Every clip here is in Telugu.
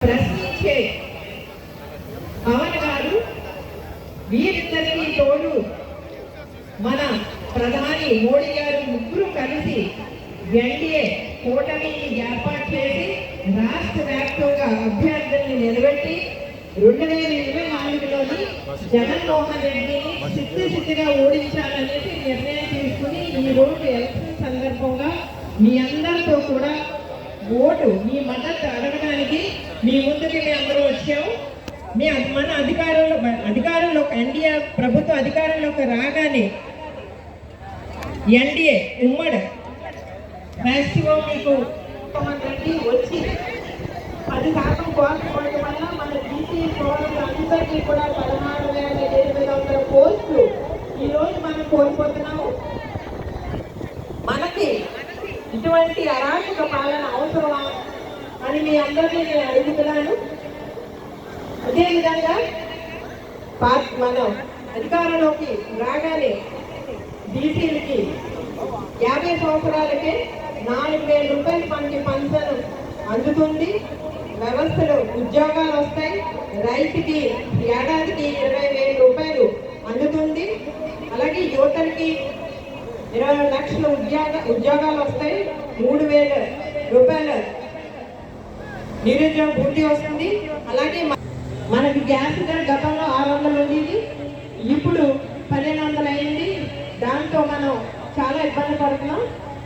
ప్రశ్నించే పవన్ గారు వీరిద్దరికీ తోడు మన ప్రధాని మోడీ గారు ముగ్గురు కలిసి ఎన్డీఏ కూటమిని ఏర్పాటు చేసి రాష్ట్ర వ్యాప్తంగా అభ్యర్థుల్ని నిలబెట్టి 2024లోని జగన్మోహన్ రెడ్డిని సిద్ధిగా ఓడించాలనేసి నిర్ణయం తీసుకుని ఈ రోజు ఎలక్షన్ సందర్భంగా మీ అందరితో కూడా ఓటు మీ మద్దతు అడగడానికి మీ ముందుకి మేము అందరూ వచ్చాము. మన అధికారంలో ఎన్డీఏ ప్రభుత్వ అధికారంలోకి రాగానే ఎన్డీఏ ఉమ్మడి రాష్ట్రం మీకు వచ్చి 10% కోల్పోవడం వల్ల మన బీసీ సోదరులందరికీ కూడా 16,700 పోస్టులు ఈరోజు మనం కోల్పోతున్నాము. మనకి ఇటువంటి అరాచక పాలన అవసరమా అని మీ అందరినీ నేను అడుగుతున్నాను. అదేవిధంగా మనం అధికారంలోకి రాగానే బీసీలకి 50 సంవత్సరాలకే 4,000 రూపాయలు మనకి పెన్షన్ అందుతుంది. వ్యవస్థలో ఉద్యోగాలు వస్తాయి. రైతుకి ఏడాదికి 20,000 రూపాయలు అందుతుంది. అలాగే యువతలకి 20 లక్షల ఉద్యోగాలు వస్తాయి. 3,000 రూపాయల నిరుద్యోగ భృతి వస్తుంది. అలాగే మనకి గ్యాస్ ధర గతంలో 600 ఉండేది, ఇప్పుడు 1,500 అయింది. దాంతో మనం చాలా ఇబ్బంది పడుతున్నాం.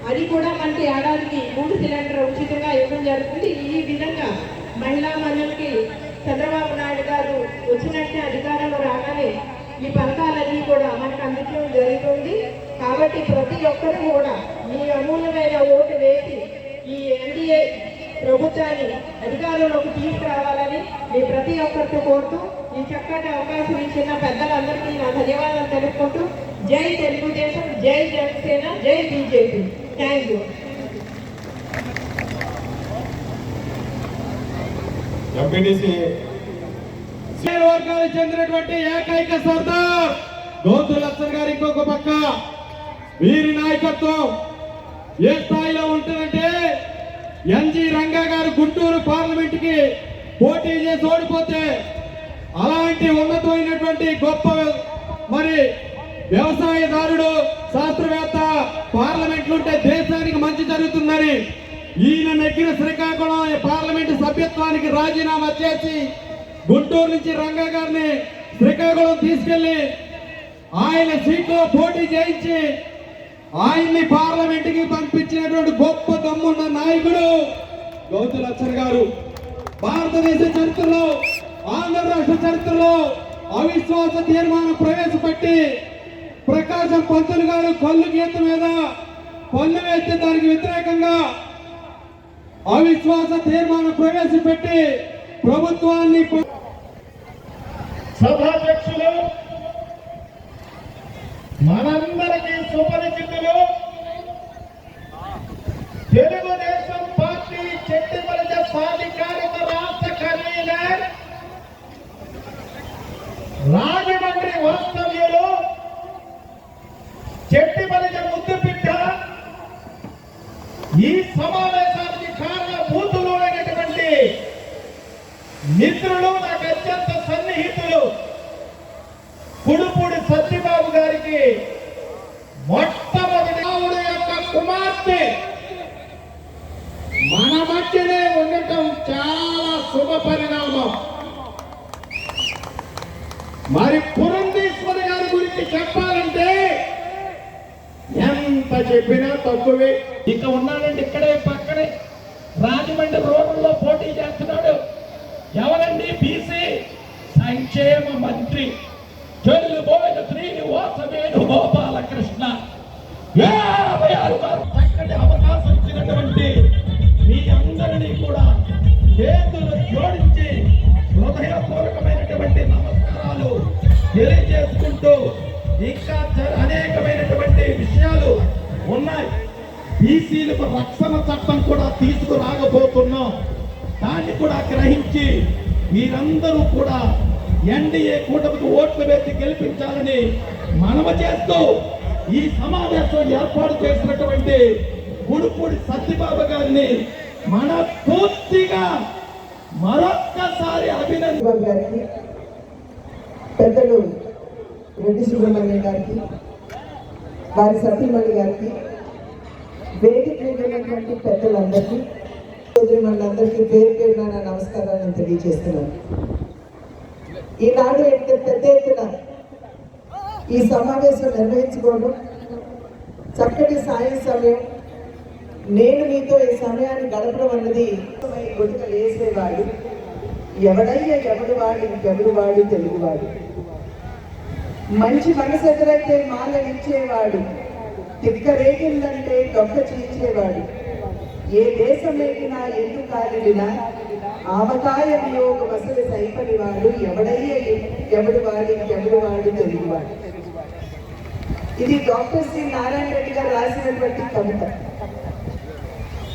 అది కూడా మనకి ఏడాదికి 3 సిలిండర్ ఉచితంగా ఇవ్వడం జరుగుతుంది. ఈ విధంగా మహిళా మనులకి చంద్రబాబు నాయుడు గారు వచ్చినట్టే అధికారంలో రాగానే ఈ పథకాలన్నీ కూడా మనకు అందించడం జరుగుతుంది. కాబట్టి ప్రతి ఒక్కరూ కూడా మీ అమూల్యమైన ఓటు వేసి ఈ ఎన్డీఏ ప్రభుత్వాన్ని అధికారంలోకి తీసుకురావాలని మీ ప్రతి ఒక్కరితో కోరుతూ ఈ చక్కటి అవకాశం ఇచ్చిన పెద్దలందరికీ నా ధన్యవాదాలు తెలుపుకుంటూ జై తెలుగుదేశం, జై జనసేన, జై బీజేపీ. Thank you. వర్గాలకు చెందినటువంటి ఏకైక సర్దార్ గౌతు లచ్చన్ గారు ఇంకొక పక్క వీరి నాయకత్వం ఏ స్థాయిలో ఉంటుందంటే ఎన్జి రంగా గారు గుంటూరు పార్లమెంట్ కి పోటీ చేసి ఓడిపోతే అలాంటి ఉన్నతమైనటువంటి గొప్ప మరి వ్యవసాయదారుడు శాస్త్రవేత్త పార్లమెంట్లు ఉంటే దేశానికి మంచి జరుగుతుందని ఈయన నెగ్గిన శ్రీకాకుళం పార్లమెంటు సభ్యత్వానికి రాజీనామా చేసి గుంటూరు నుంచి రంగా గారిని శ్రీకాకుళం తీసుకెళ్లి ఆయన సీట్లో పోటీ చేయించి ఆయన్ని పార్లమెంట్ కి పంపించినటువంటి గొప్ప దమ్మున్న నాయకుడు గౌతు లచ్చన్ గారు. భారతదేశ చరిత్రలో, ఆంధ్ర రాష్ట్ర చరిత్రలో అవిశ్వాస తీర్మానం ప్రవేశపెట్టి ప్రకాశం పంతులు గారు కళ్ళు గీత మీద పన్ను వేస్తే దానికి వ్యతిరేకంగా అవిశ్వాస తీర్మానం ప్రవేశపెట్టి ప్రభుత్వాన్ని సభాధ్యక్షులు మనందరికీ సుపరిచితులు తెలుగుదేశం పార్టీ చెట్టిపల్లి సాధికారిత రాష్ట్ర కన్వీనర్ రాజమండ్రి వాస్తవ్యులు చెట్టిపల్లి ముద్దుపిట్ట ఈ సమావేశానికి కారణభూతులు అయినటువంటి మిత్రులు, నాకు అత్యంత సన్నిహితులు కుడుపూడి సత్యబాబు గారికి మొట్టమొదటి రావుడు యొక్క కుమార్తె మన మధ్యనే ఉండటం చాలా శుభ పరిణామం. మరి పురంధేశ్వరి గారి గురించి చెప్పాలంటే ఎంత చెప్పినా తక్కువే. ఇక ఉన్నాడండి ఇక్కడే పక్కనే రాజమండ్రి రోడ్లో పోటీ చేస్తున్నాడు. ఎవరండి? బీసీ సంక్షేమ మంత్రి చెల్లుబోయిన శ్రీనివాస వేణుగోపాలకృష్ణ. 56 గారు చక్కటి అవకాశం ఇచ్చినటువంటి మీ అందరినీ కూడా చేతులు జోడించి హృదయపూర్వకమైనటువంటి నమస్కారాలు తెలియజేసుకుంటూ ఇంకా అనేకమైనటువంటి విషయాలు ఉన్నాయి. బీసీలకు రక్షణ చట్టం కూడా తీసుకురాకపోతున్నాం. దాన్ని కూడా గ్రహించి మీరందరూ కూడా ఎన్డీఏ కూటమికి ఓట్లు వేసి గెలిపించాలని మనవి చేస్తూ ఈ సమావేశం ఏర్పాటు చేసినటువంటి గుడుపూడి సత్యబాబు గారిని మనస్ఫూర్తిగా మరొక్కసారి అభినందన బాబు గారికి, పెద్దలు రెడ్డి సుబ్రహ్మణ్యం గారికి, వారి సతీమణి గారికి, వేదిక మీద ఉన్నటువంటి పెద్దలందరికీ, సోదరులందరికీ పేరు పేరున నా నమస్కారాలను తెలియజేస్తున్నాను. ఈనాడు పెద్ద ఎత్తున ఈ సమావేశం నిర్వహించుకోవడం, చక్కటి సాయం సమయం, నేను మీతో ఈ సమయాన్ని గడపడం అన్నది గొడుక వేసేవాడు ఎవడయ్యా ఎవడు వాడు ఇంకెవడు వాడు తెలుగువాడు, మంచి మనసు ఎదురైతే మాలనిచ్చేవాడు, తిక్క రేగిందంటే డొక్క చీల్చేవాడు, ఏ దేశం ఏగినా ఎందుకు కాలినా ఆవకాయ వియోగం అసలు సైపని వాడు ఎవడయ్యా ఎవడు వాడు ఇంకెవడు వాడు తెలుగువాడు. ఇది డాక్టర్ శ్రీ నారాయణ రెడ్డి గారు రాసినటువంటి కవిత.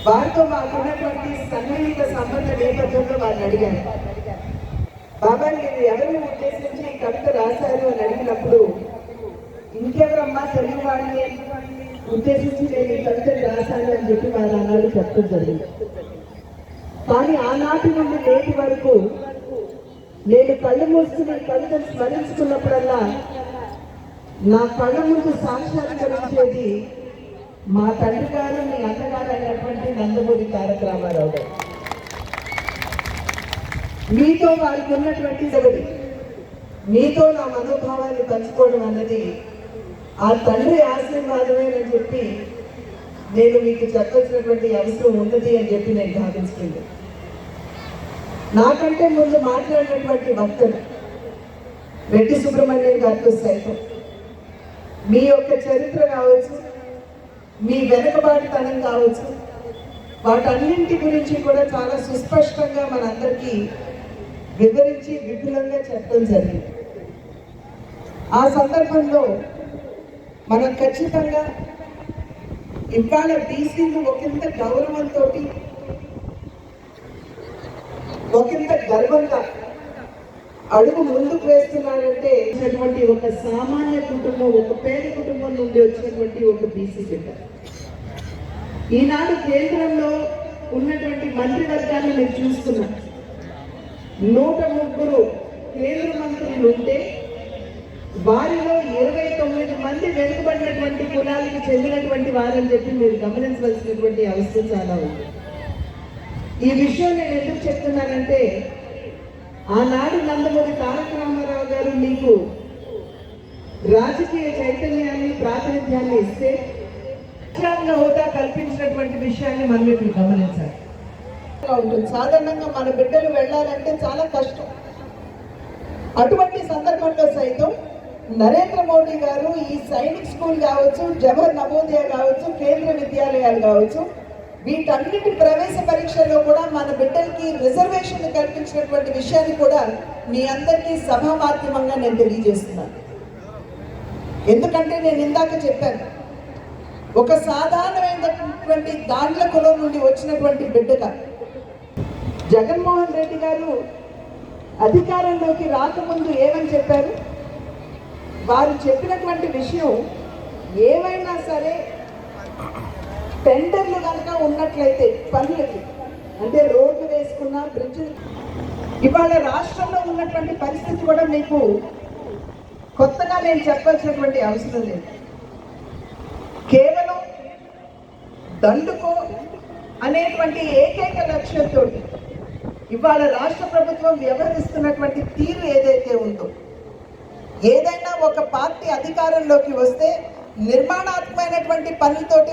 వారితో మాకున్నటువంటి సన్నిహిత సంబంధ నేపథ్యంలో వారిని అడిగాను, బాబా మీరు ఎవరిని ఉద్దేశించి ఈ కవిత రాశారు అని అడిగినప్పుడు, ఇంకెవరమ్మా తెలుగు వాడిని ఉద్దేశించి నేను ఈ కవితను రాశాను అని చెప్పి వారు ఆనాడు చెప్పడం జరిగింది. కానీ ఆనాటి నుండి నేటి వరకు నేను కళ్ళు మూసుకుని ఈ కవితను స్మరించుకున్నప్పుడల్లా నా కళ్ళ ముందు సాక్షాత్కరించేది మా తండ్రి గారు, మీ అన్నగారు అయినటువంటి నందమూరి తారక రామారావు గారు. మీతో వారికి ఉన్నటువంటి సగడి, మీతో నా మనోభావాన్ని పంచుకోవడం అన్నది ఆ తండ్రి ఆశీర్వాదమేనని చెప్పి నేను మీకు చెప్పాల్సినటువంటి అవసరం ఉన్నది అని చెప్పి నేను భావించుకుంది. నాకంటే ముందు మాట్లాడినటువంటి వక్తలు రెడ్డి సుబ్రహ్మణ్యం గారితో సైతం మీ యొక్క చరిత్ర కావచ్చు, మీ వెనుకబాటుతనం కావచ్చు, వాటన్నింటి గురించి కూడా చాలా సుస్పష్టంగా మనందరికీ వివరించి విపులంగా చెప్పడం జరిగింది. ఆ సందర్భంలో మనం ఖచ్చితంగా ఇవాళ బీసీలు ఒకంత గౌరవంతో, ఒకంత గర్వంగా అడుగు ముందుకు వేస్తున్నారంటే ఇటువంటి ఒక సామాన్య కుటుంబం, ఒక పేద కుటుంబం నుండి వచ్చినటువంటి ఒక బీసీ బిడ్డ. ఈనాడు కేంద్రంలో ఉన్నటువంటి మంత్రివర్గాన్ని మీరు చూస్తున్నారు. 103 కేంద్ర మంత్రులు ఉంటే వారిలో 29 మంది వెనుకబడినటువంటి కులాలకు చెందినటువంటి వారని చెప్పి మీరు గమనించవలసినటువంటి అవసరం చాలా ఉంది. ఈ విషయం నేను ఎందుకు చెప్తున్నానంటే, ఆనాడు నందమూరి తారక రామారావు గారు మీకు రాజకీయ చైతన్యాన్ని, ప్రాతినిధ్యాన్ని ఇస్తే రాజ్యాంగ హోదా కల్పించినటువంటి విషయాన్ని మనం ఇప్పుడు గమనించాలి. సాధారణంగా మన బిడ్డలు వెళ్ళాలంటే చాలా కష్టం. అటువంటి సందర్భంలో సైతం నరేంద్ర మోడీ గారు ఈ సైనిక్ స్కూల్ కావచ్చు, జవహర్ నవోదయ కావచ్చు, కేంద్ర విద్యాలయాలు కావచ్చు, వీటన్నిటి ప్రవేశ పరీక్షల్లో కూడా మన బిడ్డలకి రిజర్వేషన్ కల్పించినటువంటి విషయాన్ని కూడా మీ అందరికీ సభా మాధ్యమంగా నేను తెలియజేస్తున్నాను. ఎందుకంటే నేను ఇందాక చెప్పాను, ఒక సాధారణమైనటువంటి దాండ్ల కులం నుండి వచ్చినటువంటి బిడ్డగా జగన్మోహన్ రెడ్డి గారు అధికారంలోకి రాకముందు ఏమని చెప్పారు? వారు చెప్పినటువంటి విషయం, ఏమైనా సరే టెండర్లు కనుక ఉన్నట్లయితే పనులకి, అంటే రోడ్లు వేసుకున్న, బ్రిడ్జ్లు, ఇవాళ రాష్ట్రంలో ఉన్నటువంటి పరిస్థితి కూడా మీకు కొత్తగా నేను చెప్పాల్సినటువంటి అవసరం లేదు. కేవలం దండుకో అనేటువంటి ఏకైక లక్ష్యంతో ఇవాళ రాష్ట్ర ప్రభుత్వం వ్యవహరిస్తున్నటువంటి తీరు ఏదైతే ఉందో, ఏదైనా ఒక పార్టీ అధికారంలోకి వస్తే నిర్మాణాత్మకమైనటువంటి పనులతోటి